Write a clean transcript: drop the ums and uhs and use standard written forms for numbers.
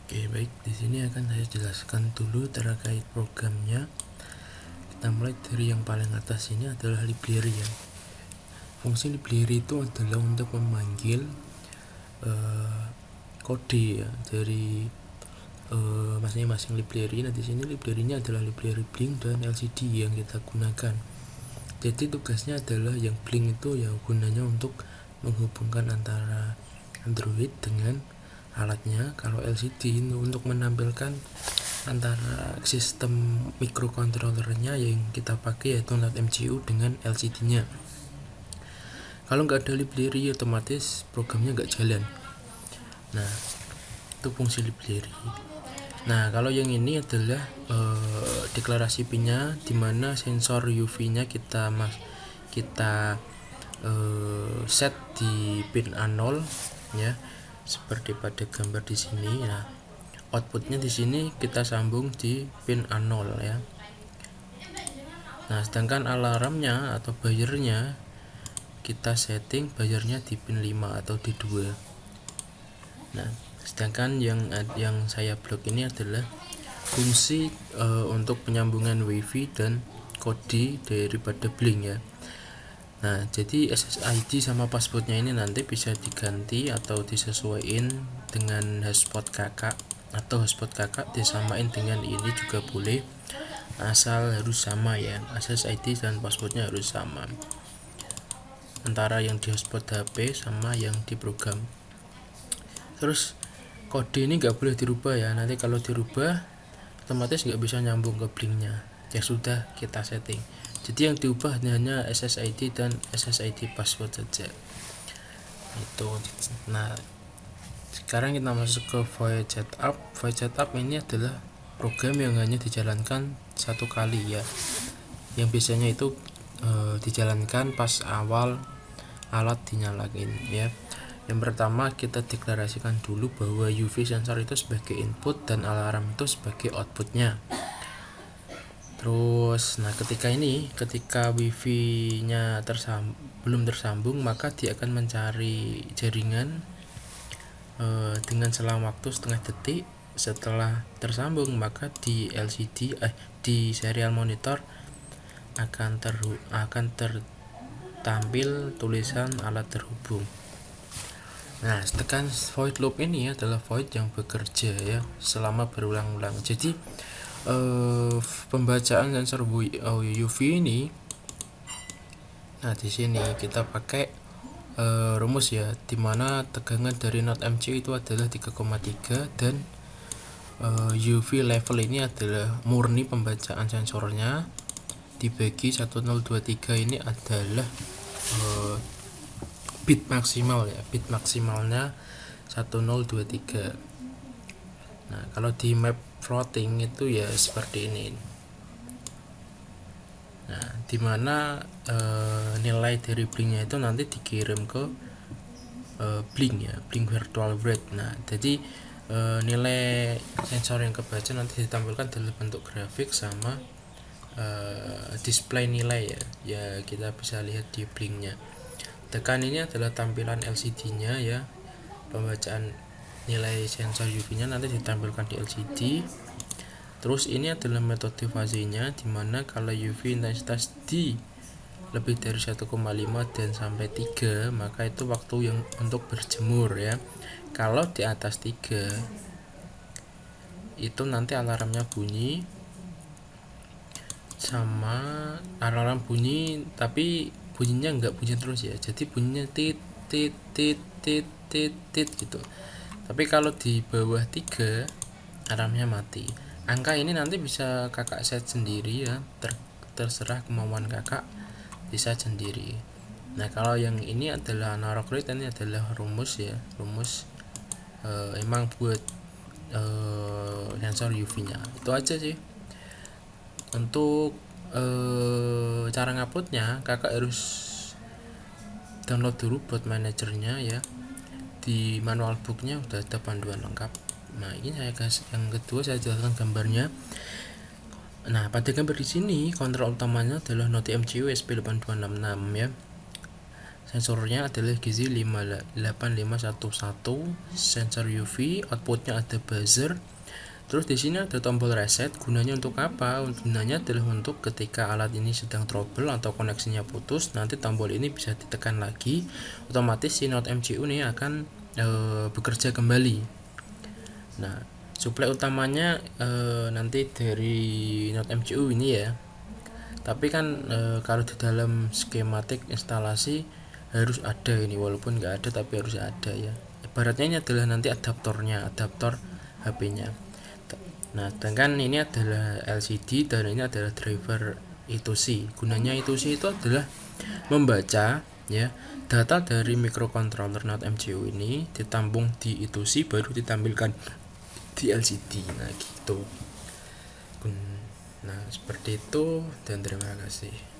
Oke, baik. Di sini akan saya jelaskan dulu terkait programnya. Kita mulai dari yang paling atas ini adalah library ya. Fungsi library itu adalah untuk memanggil kode ya dari masing-masing library. Nah, di sini library-nya adalah library Blink dan LCD yang kita gunakan. Jadi tugasnya adalah yang Blink itu yang gunanya untuk menghubungkan antara Android dengan alatnya. Kalau LCD itu untuk menampilkan antara sistem microcontrollernya yang kita pakai yaitu NetMCU dengan LCD-nya. Kalau nggak ada library otomatis programnya nggak jalan. Nah, itu fungsi library. Nah, kalau yang ini adalah deklarasi pin-nya, dimana sensor UV-nya kita set di pin A0 ya, seperti pada gambar di sini. Nah, outputnya di sini kita sambung di pin A0 ya. Nah, sedangkan alarmnya atau bayarnya kita setting bayarnya di pin 5 atau di 2. Nah, sedangkan yang saya blok ini adalah fungsi untuk penyambungan WiFi dan kode daripada Blink ya. Nah, jadi SSID sama passwordnya ini nanti bisa diganti atau disesuaikan dengan hotspot kakak, atau hotspot kakak disamain dengan ini juga boleh, asal harus sama ya. SSID dan passwordnya harus sama antara yang di hotspot HP sama yang di program. Terus kode ini nggak boleh dirubah ya, nanti kalau dirubah otomatis nggak bisa nyambung ke Blinknya yang sudah kita setting. Jadi yang diubah hanya SSID dan SSID password saja itu. Nah, sekarang kita masuk ke void setup. Void setup ini adalah program yang hanya dijalankan satu kali ya, yang biasanya itu dijalankan pas awal alat dinyalain ya. Yang pertama kita deklarasikan dulu bahwa UV sensor itu sebagai input dan alarm itu sebagai outputnya. Terus, nah ketika wifi nya belum tersambung, maka dia akan mencari jaringan dengan selang waktu setengah detik. Setelah tersambung, maka di di serial monitor akan tertampil tulisan alat terhubung. Nah, tekan void loop ini adalah void yang bekerja ya selama berulang-ulang. Jadi pembacaan sensor UV ini, nah di sini kita pakai rumus ya, dimana tegangan dari NotMCU itu adalah 3,3 dan UV level ini adalah murni pembacaan sensornya dibagi 1023 ini adalah bit maksimal ya, bit maksimalnya 1023. Nah, kalau di map floating itu ya seperti ini. Nah, dimana nilai dari Blinknya itu nanti dikirim ke Blink ya, Blink virtual bread. Nah, jadi nilai sensor yang kebaca nanti ditampilkan dalam bentuk grafik sama display nilai ya. Ya, kita bisa lihat di Blinknya. Tekan ini adalah tampilan LCD-nya ya. Pembacaan nilai sensor UV-nya nanti ditampilkan di LCD. Terus ini adalah metode fasenya, dimana kalau UV intensitas di lebih dari 1,5 dan sampai 3, maka itu waktu yang untuk berjemur ya. Kalau di atas 3 itu nanti alarmnya bunyi, sama alarm bunyi tapi bunyinya nggak bunyi terus ya, jadi bunyinya tit tit tit tit tit tit gitu. Tapi kalau di bawah 3 alarmnya mati. Angka ini nanti bisa kakak set sendiri ya, terserah kemauan kakak, bisa sendiri. Nah, kalau yang ini adalah analog rate, ini adalah rumus ya, rumus emang buat sensor UV nya. Itu aja sih. Untuk cara nguploadnya, kakak harus download dulu buat manajernya ya. Di manual booknya udah ada panduan lengkap. Nah, ini saya kasih yang kedua, saya jelaskan gambarnya. Nah, pada gambar di sini kontrol utamanya adalah NotMCU SP8266 ya. Sensornya adalah Gizi 8511, sensor UV, outputnya ada buzzer. Terus di sini ada tombol reset. Gunanya untuk apa? Gunanya adalah untuk ketika alat ini sedang trouble atau koneksinya putus, nanti tombol ini bisa ditekan lagi, otomatis si Note MCU ini akan bekerja kembali. Nah, suplai utamanya nanti dari Note MCU ini ya. Tapi kan kalau di dalam skematik instalasi harus ada ini, walaupun nggak ada tapi harus ada ya. Ibaratnya ini adalah nanti adaptornya, adaptor HP-nya. Nah, sedangkan ini adalah LCD dan ini adalah driver I2C. Gunanya I2C itu adalah membaca ya data dari microcontroller Note MCU ini ditampung di I2C baru ditampilkan di LCD. Nah, gitu. Nah, seperti itu dan terima kasih.